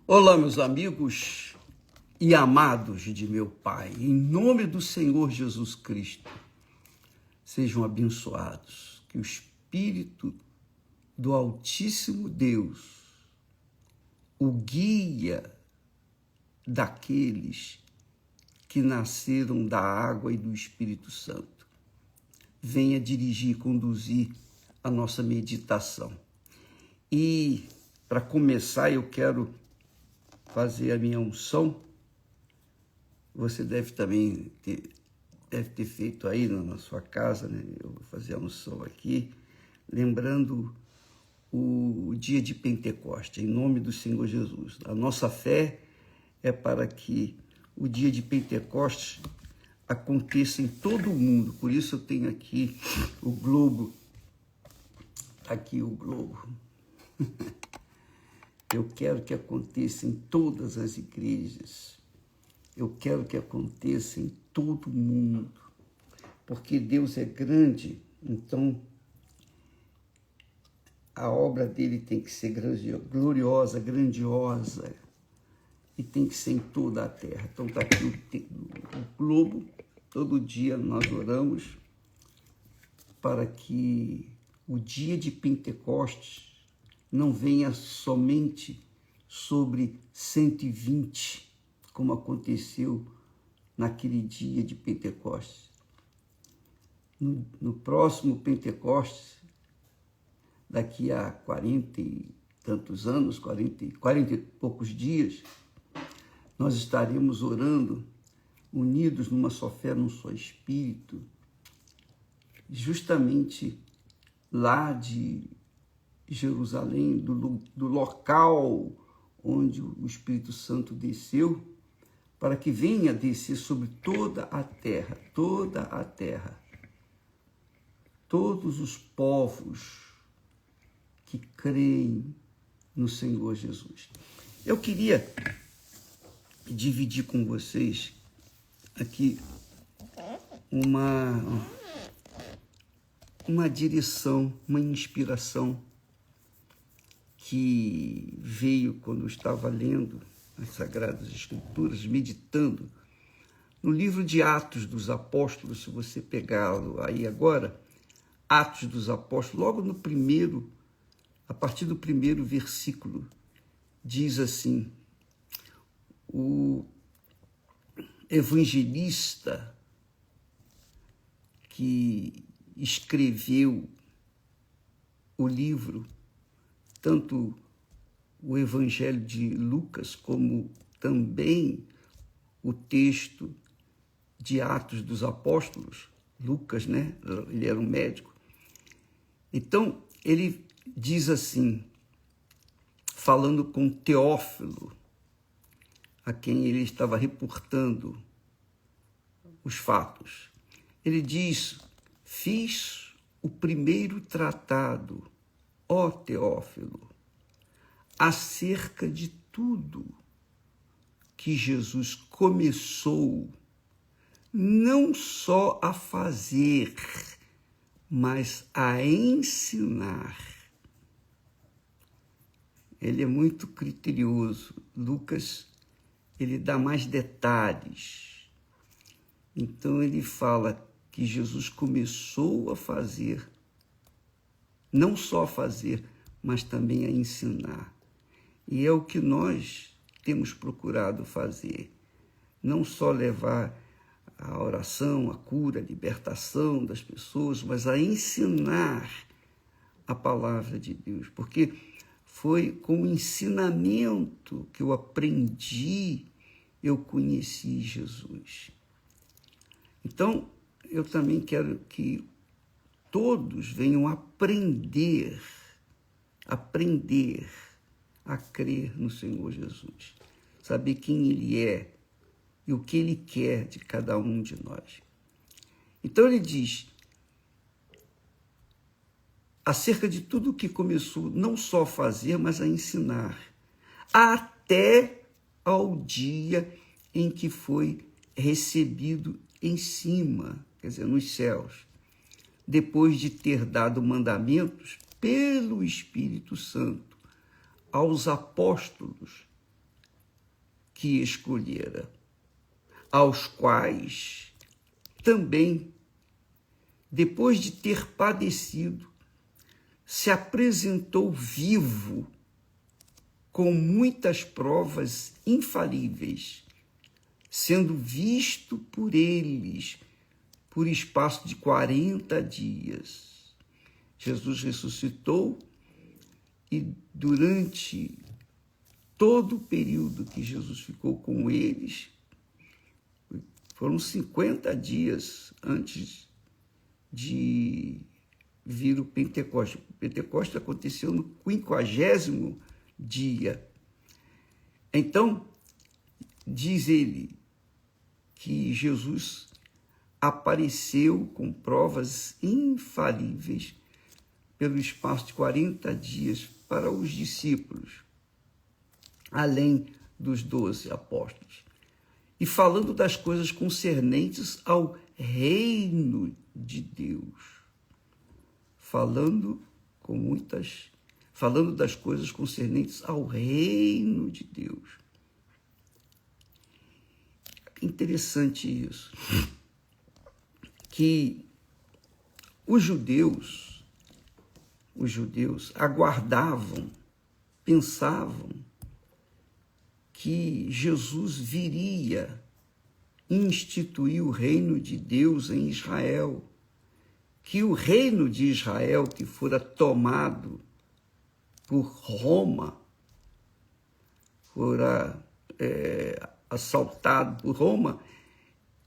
Olá, meus amigos e amados de meu Pai, em nome do Senhor Jesus Cristo, sejam abençoados, que o Espírito do Altíssimo Deus, o guia daqueles que nasceram da água e do Espírito Santo, venha dirigir e conduzir a nossa meditação. E, para começar, eu quero fazer a minha unção. Você deve também ter feito aí na sua casa, né? Eu vou fazer a unção aqui, lembrando o dia de Pentecoste, em nome do Senhor Jesus. A nossa fé é para que o dia de Pentecoste aconteça em todo o mundo. Por isso eu tenho aqui o globo. Aqui o globo. Eu quero que aconteça em todas as igrejas. Eu quero que aconteça em todo mundo. Porque Deus é grande, então a obra dele tem que ser gloriosa, grandiosa, e tem que ser em toda a terra. Então está aqui o globo. Todo dia nós oramos para que o dia de Pentecostes não venha somente sobre 120, como aconteceu naquele dia de Pentecostes. No próximo Pentecostes, daqui a 40 e tantos anos, 40 e poucos dias, nós estaremos orando, unidos numa só fé, num só Espírito, justamente lá de Jerusalém, do local onde o Espírito Santo desceu, para que venha descer sobre toda a terra, todos os povos que creem no Senhor Jesus. Eu queria dividir com vocês aqui uma direção, uma inspiração que veio quando eu estava lendo as Sagradas Escrituras, meditando no livro de Atos dos Apóstolos. Se você pegá-lo aí agora, Atos dos Apóstolos, logo no primeiro, a partir do primeiro versículo, diz assim: o evangelista que escreveu o livro, tanto o Evangelho de Lucas, como também o texto de Atos dos Apóstolos. Lucas, né? Ele era um médico. Então, ele diz assim, falando com Teófilo, a quem ele estava reportando os fatos. Ele diz: fiz o primeiro tratado, ó Teófilo, acerca de tudo que Jesus começou não só a fazer, mas a ensinar. Ele é muito criterioso. Lucas, ele dá mais detalhes. Então ele fala que Jesus começou a fazer, não só a fazer, mas também a ensinar. E é o que nós temos procurado fazer. Não só levar a oração, a cura, a libertação das pessoas, mas a ensinar a palavra de Deus. Porque foi com o ensinamento que eu aprendi, eu conheci Jesus. Então, eu também quero que todos venham aprender a crer no Senhor Jesus, saber quem Ele é e o que Ele quer de cada um de nós. Então ele diz, acerca de tudo o que começou não só a fazer, mas a ensinar, até ao dia em que foi recebido em cima, quer dizer, nos céus, depois de ter dado mandamentos pelo Espírito Santo aos apóstolos que escolhera, aos quais também, depois de ter padecido, se apresentou vivo, com muitas provas infalíveis, sendo visto por eles por espaço de 40 dias. Jesus ressuscitou e durante todo o período que Jesus ficou com eles, foram 50 dias antes de vir o Pentecostes. O Pentecostes aconteceu no 50º dia. Então, diz ele que Jesus apareceu com provas infalíveis pelo espaço de 40 dias para os discípulos, além dos 12 apóstolos, e falando das coisas concernentes ao reino de Deus. Falando das coisas concernentes ao reino de Deus. Interessante isso, que os judeus aguardavam, pensavam que Jesus viria instituir o reino de Deus em Israel, que o reino de Israel, que fora tomado por Roma, fora assaltado por Roma,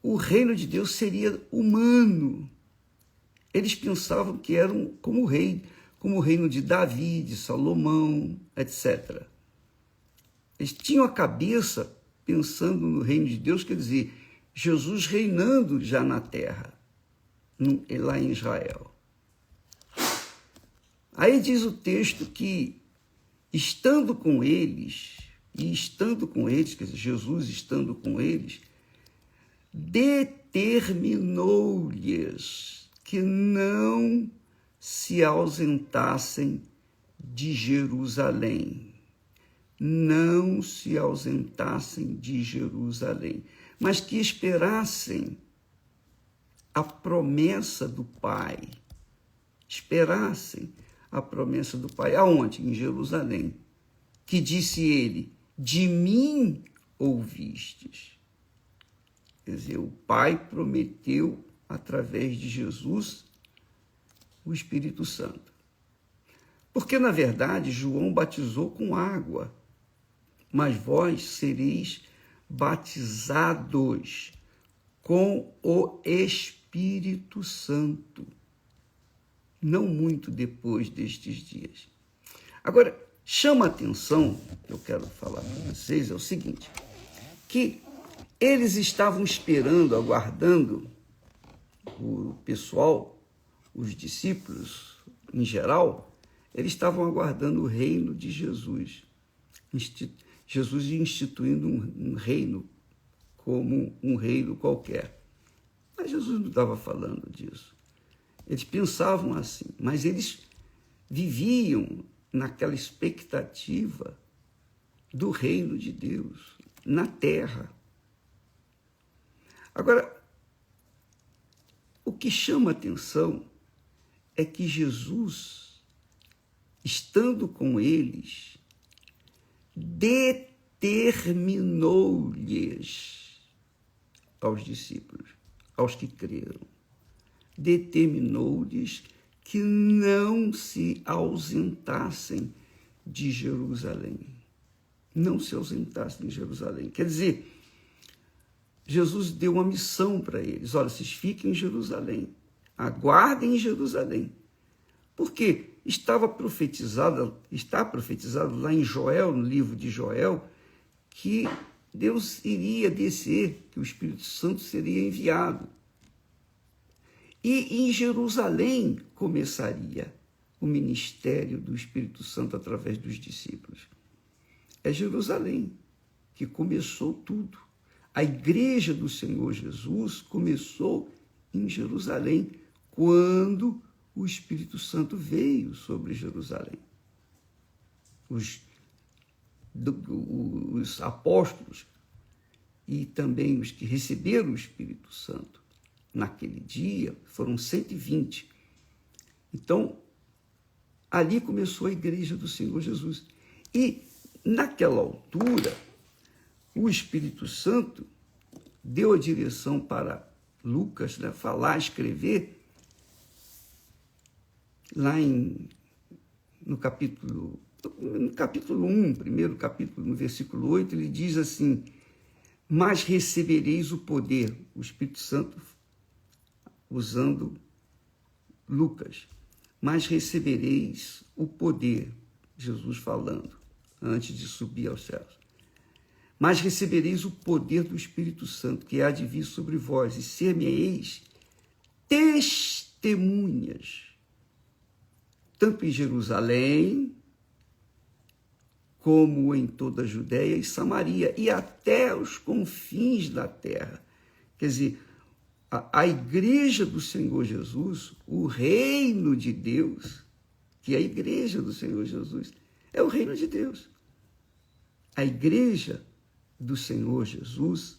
o reino de Deus seria humano. Eles pensavam que eram como o reino de Davi, de Salomão, etc. Eles tinham a cabeça pensando no reino de Deus, quer dizer, Jesus reinando já na terra, lá em Israel. Aí diz o texto que, estando com eles, quer dizer, Jesus estando com eles, determinou-lhes que não se ausentassem de Jerusalém. Não se ausentassem de Jerusalém, mas que esperassem a promessa do Pai. Esperassem a promessa do Pai. Aonde? Em Jerusalém. Que disse ele, de mim ouvistes. Quer dizer, o Pai prometeu, através de Jesus, o Espírito Santo. Porque, na verdade, João batizou com água, mas vós sereis batizados com o Espírito Santo, não muito depois destes dias. Agora, chama a atenção, que eu quero falar para vocês, é o seguinte, que eles estavam esperando, aguardando, o pessoal, os discípulos em geral, eles estavam aguardando o reino de Jesus. Jesus instituindo um reino como um reino qualquer. Mas Jesus não estava falando disso. Eles pensavam assim, mas eles viviam naquela expectativa do reino de Deus na terra. Agora, o que chama atenção é que Jesus, estando com eles, determinou-lhes, aos discípulos, aos que creram, determinou-lhes que não se ausentassem de Jerusalém. Não se ausentassem de Jerusalém. Quer dizer, Jesus deu uma missão para eles. Olha, vocês fiquem em Jerusalém, aguardem em Jerusalém. Porque está profetizado lá em Joel, no livro de Joel, que Deus iria descer, que o Espírito Santo seria enviado. E em Jerusalém começaria o ministério do Espírito Santo através dos discípulos. É Jerusalém que começou tudo. A igreja do Senhor Jesus começou em Jerusalém, quando o Espírito Santo veio sobre Jerusalém. Os apóstolos e também os que receberam o Espírito Santo naquele dia foram 120. Então, ali começou a igreja do Senhor Jesus. E, naquela altura, o Espírito Santo deu a direção para Lucas, né, falar, escrever, lá no capítulo 1, primeiro capítulo, no versículo 8, ele diz assim: mas recebereis o poder, o Espírito Santo, usando Lucas, mas recebereis o poder, Jesus falando, antes de subir aos céus. Mas recebereis o poder do Espírito Santo, que há de vir sobre vós, e ser-me-eis testemunhas, tanto em Jerusalém, como em toda a Judéia e Samaria, e até os confins da terra. Quer dizer, a igreja do Senhor Jesus, o reino de Deus, que é a igreja do Senhor Jesus, é o reino de Deus. A igreja do Senhor Jesus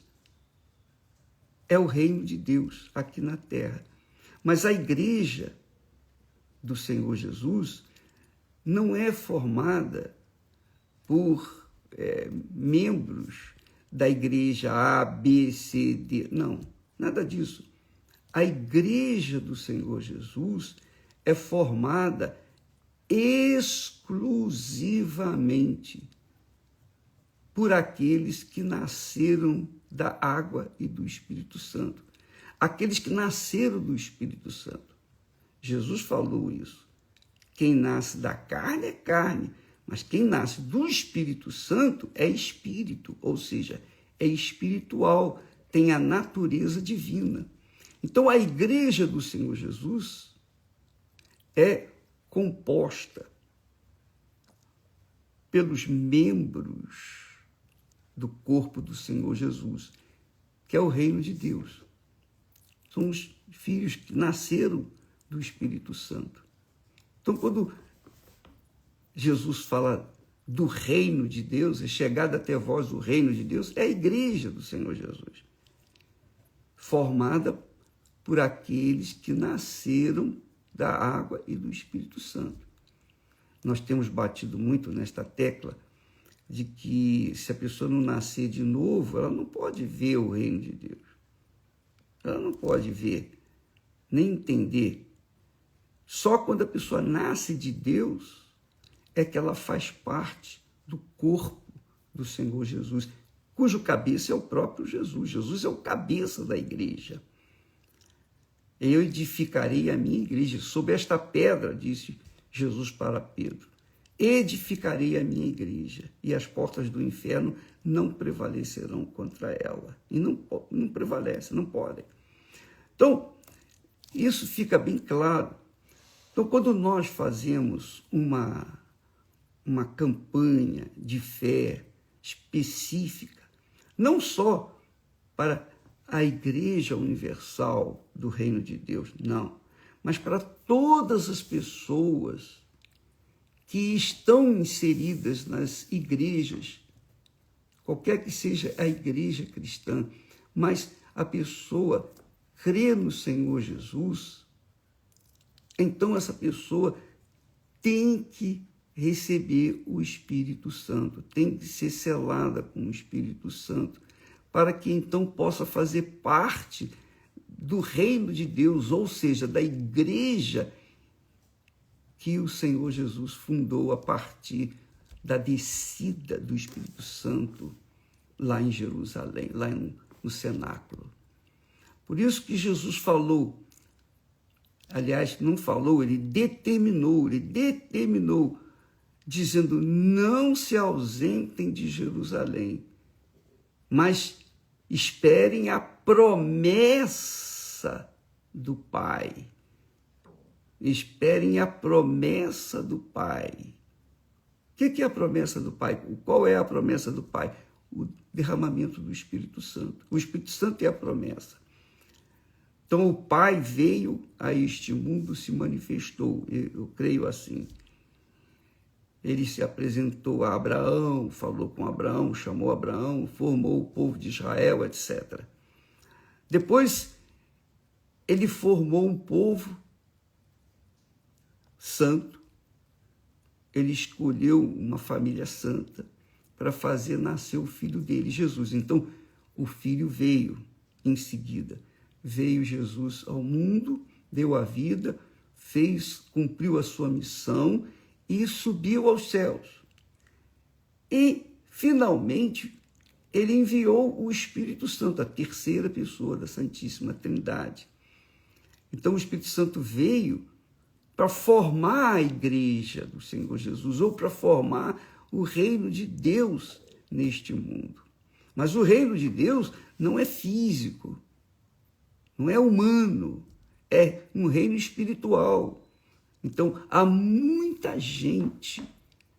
é o reino de Deus aqui na terra. Mas a igreja do Senhor Jesus não é formada por membros da igreja A, B, C, D. Não, nada disso. A igreja do Senhor Jesus é formada exclusivamente por aqueles que nasceram da água e do Espírito Santo. Aqueles que nasceram do Espírito Santo. Jesus falou isso. Quem nasce da carne é carne, mas quem nasce do Espírito Santo é espírito, ou seja, é espiritual, tem a natureza divina. Então, a igreja do Senhor Jesus é composta pelos membros do corpo do Senhor Jesus, que é o reino de Deus. São os filhos que nasceram do Espírito Santo. Então, quando Jesus fala do reino de Deus, é chegado até vós o reino de Deus, é a igreja do Senhor Jesus, formada por aqueles que nasceram da água e do Espírito Santo. Nós temos batido muito nesta tecla de que se a pessoa não nascer de novo, ela não pode ver o reino de Deus. Ela não pode ver, nem entender. Só quando a pessoa nasce de Deus é que ela faz parte do corpo do Senhor Jesus, cujo cabeça é o próprio Jesus. Jesus é o cabeça da igreja. Eu edificarei a minha igreja. Sob esta pedra, disse Jesus para Pedro, edificarei a minha igreja, e as portas do inferno não prevalecerão contra ela. E não prevalece, não podem. Então, isso fica bem claro. Então, quando nós fazemos uma campanha de fé específica, não só para a Igreja Universal do Reino de Deus, não, mas para todas as pessoas que estão inseridas nas igrejas, qualquer que seja a igreja cristã, mas a pessoa crê no Senhor Jesus, então essa pessoa tem que receber o Espírito Santo, tem que ser selada com o Espírito Santo, para que então possa fazer parte do reino de Deus, ou seja, da igreja que o Senhor Jesus fundou a partir da descida do Espírito Santo lá em Jerusalém, lá no cenáculo. Por isso que Jesus falou, aliás, não falou, ele determinou, dizendo, não se ausentem de Jerusalém, mas esperem a promessa do Pai. Esperem a promessa do Pai. O que é a promessa do Pai? Qual é a promessa do Pai? O derramamento do Espírito Santo. O Espírito Santo é a promessa. Então, o Pai veio a este mundo, se manifestou. Eu creio assim. ele se apresentou a Abraão, falou com Abraão, chamou Abraão, formou o povo de Israel, etc. Depois, ele formou um povo santo, ele escolheu uma família santa para fazer nascer o filho dele, Jesus. Então, o filho veio em seguida. Veio Jesus ao mundo, deu a vida, cumpriu a sua missão e subiu aos céus. E, finalmente, ele enviou o Espírito Santo, a terceira pessoa da Santíssima Trindade. Então, o Espírito Santo veio para formar a igreja do Senhor Jesus, ou para formar o reino de Deus neste mundo. Mas o reino de Deus não é físico, não é humano, é um reino espiritual. Então, há muita gente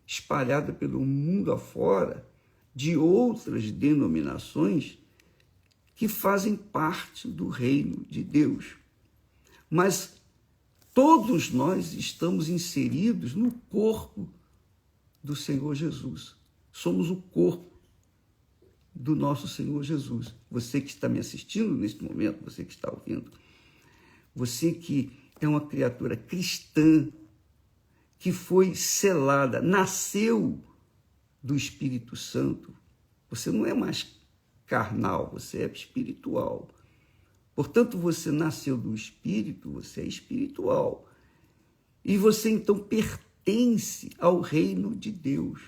espalhada pelo mundo afora, de outras denominações, que fazem parte do reino de Deus. Mas todos nós estamos inseridos no corpo do Senhor Jesus. Somos o corpo do nosso Senhor Jesus. Você que está me assistindo neste momento, você que está ouvindo, você que é uma criatura cristã, que foi selada, nasceu do Espírito Santo. Você não é mais carnal, você é espiritual. Portanto, você nasceu do Espírito, você é espiritual. E você, então, pertence ao reino de Deus.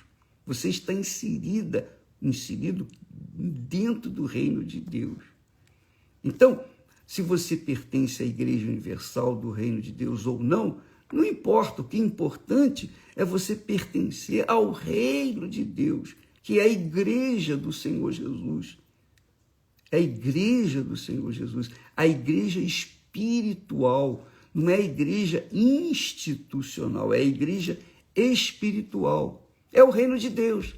Você está inserido dentro do reino de Deus. Então, se você pertence à Igreja Universal do Reino de Deus ou não, não importa. O que é importante é você pertencer ao reino de Deus, que é a Igreja do Senhor Jesus. É a Igreja do Senhor Jesus, a Igreja espiritual, não é a Igreja institucional, é a Igreja espiritual. É o reino de Deus.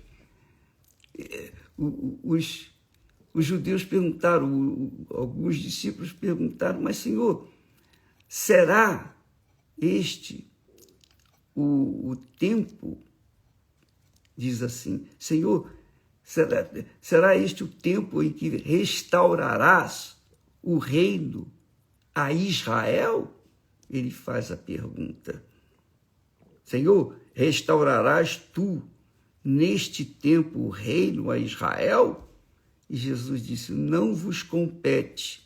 Os judeus perguntaram, alguns discípulos perguntaram, mas Senhor, será este o tempo? Diz assim, Senhor, será este o tempo em que restaurarás o reino a Israel? Ele faz a pergunta. Senhor, restaurarás tu neste tempo o reino a Israel? E Jesus disse, não vos compete,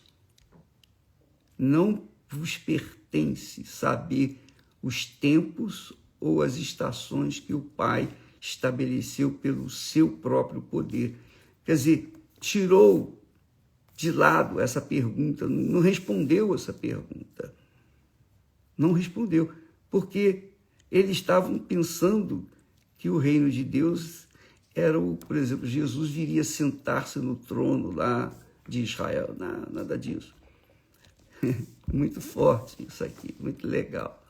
não vos pertence saber os tempos ou as estações que o Pai estabeleceu pelo seu próprio poder. Quer dizer, tirou de lado essa pergunta, não respondeu essa pergunta. Não respondeu, porque eles estavam pensando que o reino de Deus era, por exemplo, Jesus viria sentar-se no trono lá de Israel. Não, nada disso. Muito forte isso aqui, muito legal.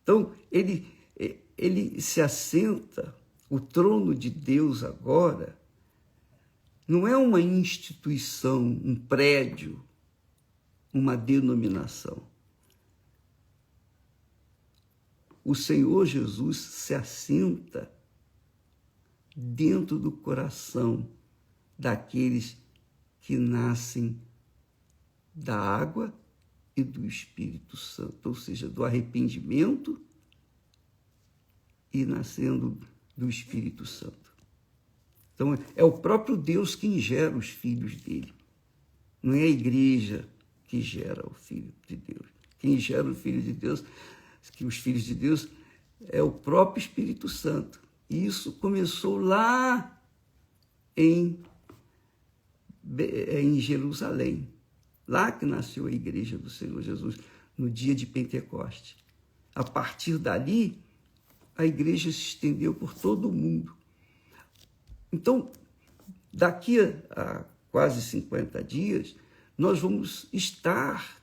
Então, ele se assenta, o trono de Deus agora não é uma instituição, um prédio, uma denominação. O Senhor Jesus se assenta dentro do coração daqueles que nascem da água e do Espírito Santo, ou seja, do arrependimento e nascendo do Espírito Santo. Então, é o próprio Deus quem gera os filhos dele. Não é a igreja que gera o Filho de Deus. Quem gera o Filho de Deus, que os filhos de Deus, é o próprio Espírito Santo. E isso começou lá em Jerusalém. Lá que nasceu a igreja do Senhor Jesus, no dia de Pentecoste. A partir dali, a igreja se estendeu por todo o mundo. Então, daqui a quase 50 dias, nós vamos estar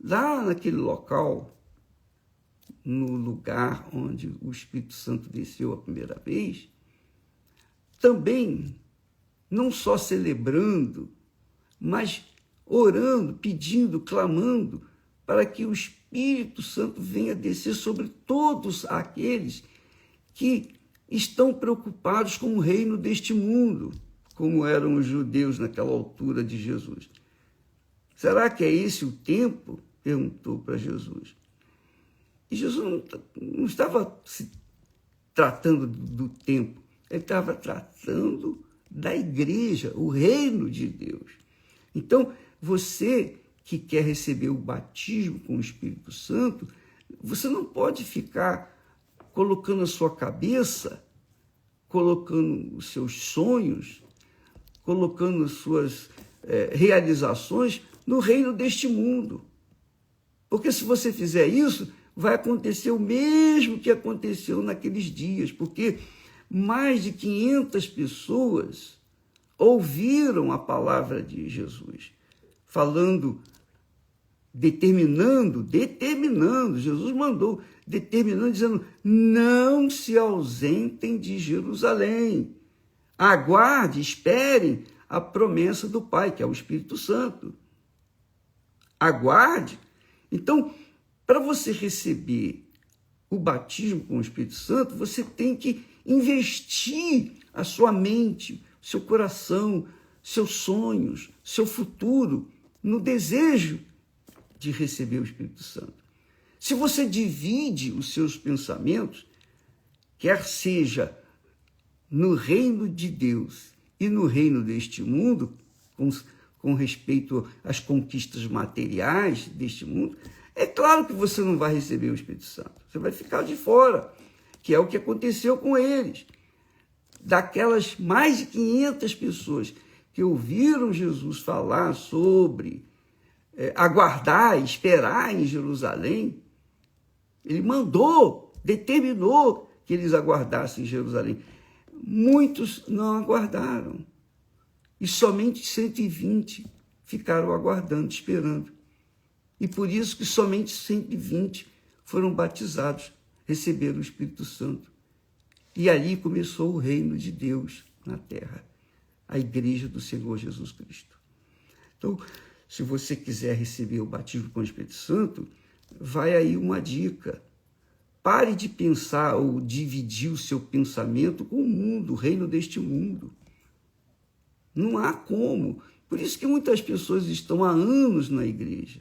lá naquele local, no lugar onde o Espírito Santo desceu a primeira vez, também não só celebrando, mas orando, pedindo, clamando, para que o Espírito Santo venha descer sobre todos aqueles que estão preocupados com o reino deste mundo, como eram os judeus naquela altura de Jesus. Será que é esse o tempo? Perguntou para Jesus. E Jesus não estava se tratando do tempo, ele estava tratando da igreja, o reino de Deus. Então, você que quer receber o batismo com o Espírito Santo, você não pode ficar colocando a sua cabeça, colocando os seus sonhos, colocando as suas realizações no reino deste mundo. Porque se você fizer isso, vai acontecer o mesmo que aconteceu naqueles dias, porque mais de 500 pessoas ouviram a palavra de Jesus, falando, determinando, Jesus mandou, determinando, dizendo, não se ausentem de Jerusalém, aguarde, esperem a promessa do Pai, que é o Espírito Santo. Aguarde. Então, para você receber o batismo com o Espírito Santo, você tem que investir a sua mente, seu coração, seus sonhos, seu futuro no desejo de receber o Espírito Santo. Se você divide os seus pensamentos, quer seja no reino de Deus e no reino deste mundo, com respeito às conquistas materiais deste mundo, é claro que você não vai receber o Espírito Santo. Você vai ficar de fora, que é o que aconteceu com eles. Daquelas mais de 500 pessoas que ouviram Jesus falar sobre aguardar, esperar em Jerusalém, ele mandou, determinou que eles aguardassem em Jerusalém. Muitos não aguardaram. E somente 120 ficaram aguardando, esperando. E por isso que somente 120 foram batizados, receberam o Espírito Santo. E ali começou o reino de Deus na terra, a igreja do Senhor Jesus Cristo. Então, se você quiser receber o batismo com o Espírito Santo, vai aí uma dica. Pare de pensar ou dividir o seu pensamento com o mundo, o reino deste mundo. Não há como. Por isso que muitas pessoas estão há anos na igreja.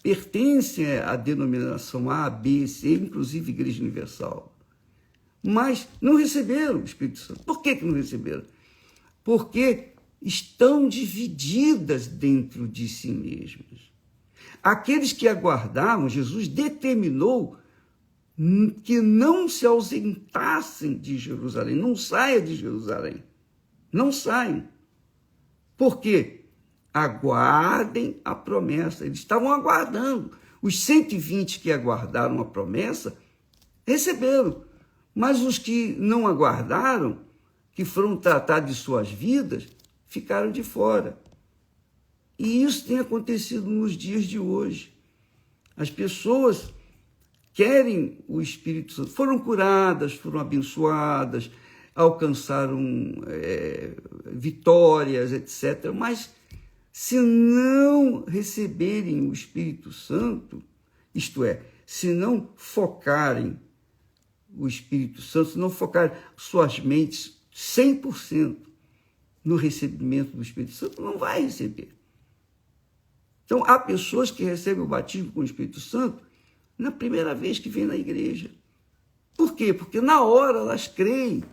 Pertencem à denominação A, B, C, inclusive Igreja Universal. Mas não receberam o Espírito Santo. Por que não receberam? Porque estão divididas dentro de si mesmas. Aqueles que aguardavam, Jesus determinou que não se ausentassem de Jerusalém, não saiam de Jerusalém, não saiam. Por quê? Aguardem a promessa. Eles estavam aguardando. Os 120 que aguardaram a promessa receberam, mas os que não aguardaram, que foram tratar de suas vidas, ficaram de fora. E isso tem acontecido nos dias de hoje. As pessoas querem o Espírito Santo, foram curadas, foram abençoadas, alcançaram vitórias, etc. Mas se não receberem o Espírito Santo, isto é, se não focarem o Espírito Santo, se não focarem suas mentes 100% no recebimento do Espírito Santo, não vai receber. Então, há pessoas que recebem o batismo com o Espírito Santo na primeira vez que vêm na igreja. Por quê? Porque na hora elas creem,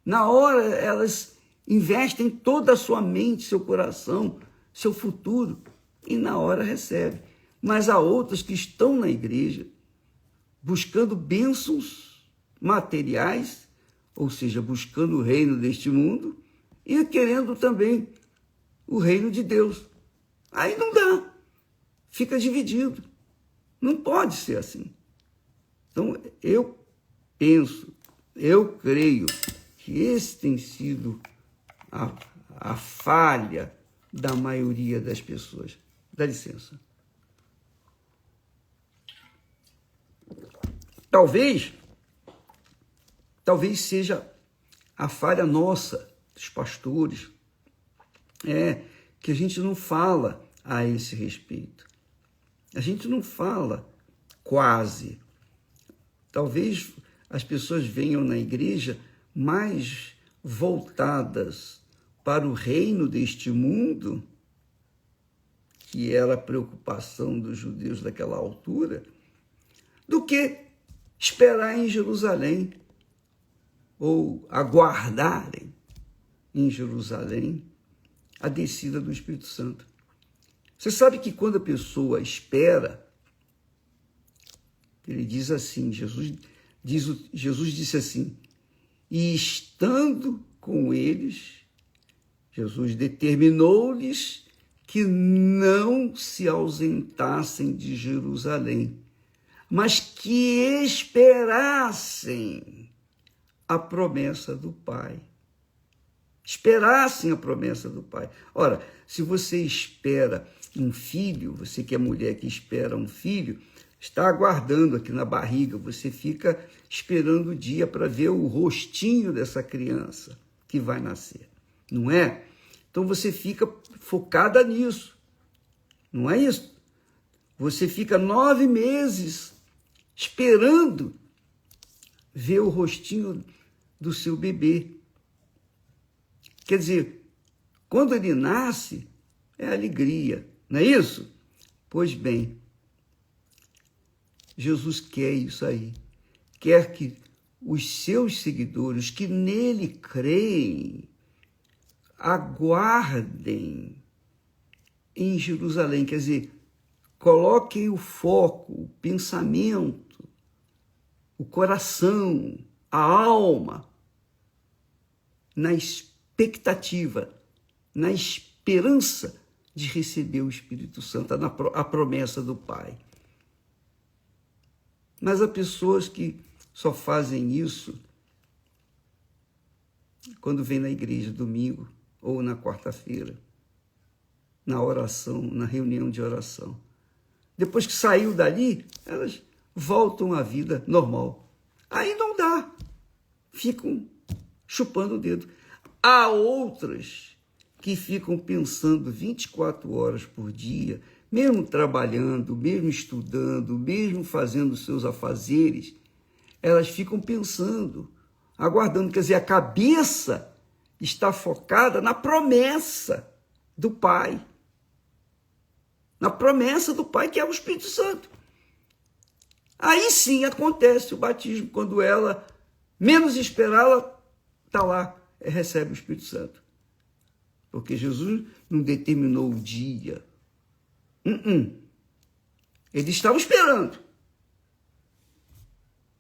na hora elas investem toda a sua mente, seu coração, seu futuro, e na hora recebem. Mas há outras que estão na igreja buscando bênçãos materiais, ou seja, buscando o reino deste mundo e querendo também o reino de Deus. Aí não dá, fica dividido. Não pode ser assim. Então, eu penso, eu creio que esse tem sido a falha da maioria das pessoas. Dá licença. Talvez seja a falha nossa, dos pastores, que a gente não fala a esse respeito. A gente não fala quase. Talvez as pessoas venham na igreja mais voltadas para o reino deste mundo, que era a preocupação dos judeus daquela altura, do que esperar em Jerusalém ou aguardarem em Jerusalém a descida do Espírito Santo. Você sabe que quando a pessoa espera, ele diz assim, Jesus disse assim, e estando com eles, Jesus determinou-lhes que não se ausentassem de Jerusalém, mas que esperassem a promessa do Pai. Esperassem a promessa do Pai. Ora, se você espera um filho, você que é mulher que espera um filho, está aguardando aqui na barriga, você fica esperando o dia para ver o rostinho dessa criança que vai nascer, não é? Então você fica focada nisso, não é isso? Você fica 9 meses esperando ver o rostinho do seu bebê. Quer dizer, quando ele nasce, é alegria, não é isso? Pois bem, Jesus quer isso aí. Quer que os seus seguidores, que nele creem, aguardem em Jerusalém. Quer dizer, coloquem o foco, o pensamento, o coração, a alma na expectativa, na esperança de receber o Espírito Santo, a promessa do Pai. Mas há pessoas que só fazem isso quando vem na igreja domingo ou na quarta-feira, na oração, na reunião de oração. Depois que saiu dali, elas voltam à vida normal. Aí não dá, ficam chupando o dedo. Há outras que ficam pensando 24 horas por dia, mesmo trabalhando, mesmo estudando, mesmo fazendo seus afazeres, elas ficam pensando, aguardando. Quer dizer, a cabeça está focada na promessa do Pai. Na promessa do Pai, que é o Espírito Santo. Aí sim acontece o batismo, quando ela menos esperar, ela está lá, recebe o Espírito Santo. Porque Jesus não determinou o dia. Eles estavam esperando.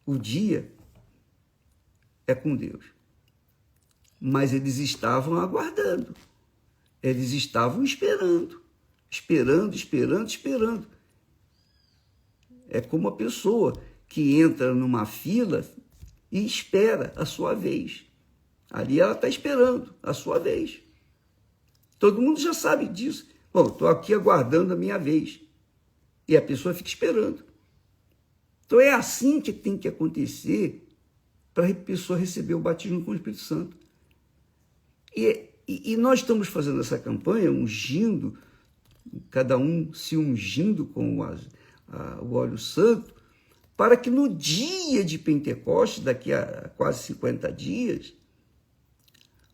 O dia é com Deus. Mas eles estavam aguardando. Eles estavam esperando. Esperando. É como a pessoa que entra numa fila e espera a sua vez. Ali ela está esperando a sua vez. Todo mundo já sabe disso. Bom, estou aqui aguardando a minha vez. E a pessoa fica esperando. Então é assim que tem que acontecer para a pessoa receber o batismo com o Espírito Santo. E nós estamos fazendo essa campanha, ungindo, cada um se ungindo com o óleo santo, para que no dia de Pentecostes, daqui a quase 50 dias,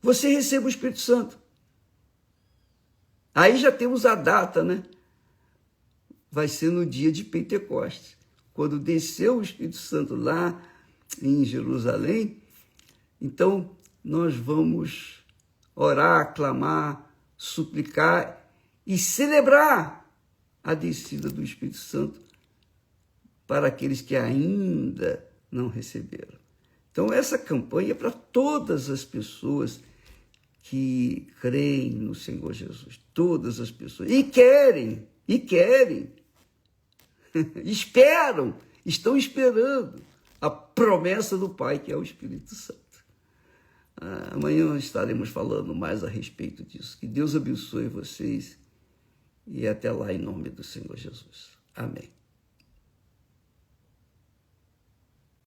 você receba o Espírito Santo. Aí já temos a data, né? Vai ser no dia de Pentecostes, quando desceu o Espírito Santo lá em Jerusalém. Então, nós vamos orar, clamar, suplicar e celebrar a descida do Espírito Santo para aqueles que ainda não receberam. Então, essa campanha é para todas as pessoas que creem no Senhor Jesus, todas as pessoas, e querem, esperam, estão esperando a promessa do Pai, que é o Espírito Santo. Amanhã estaremos falando mais a respeito disso. Que Deus abençoe vocês e até lá em nome do Senhor Jesus. Amém.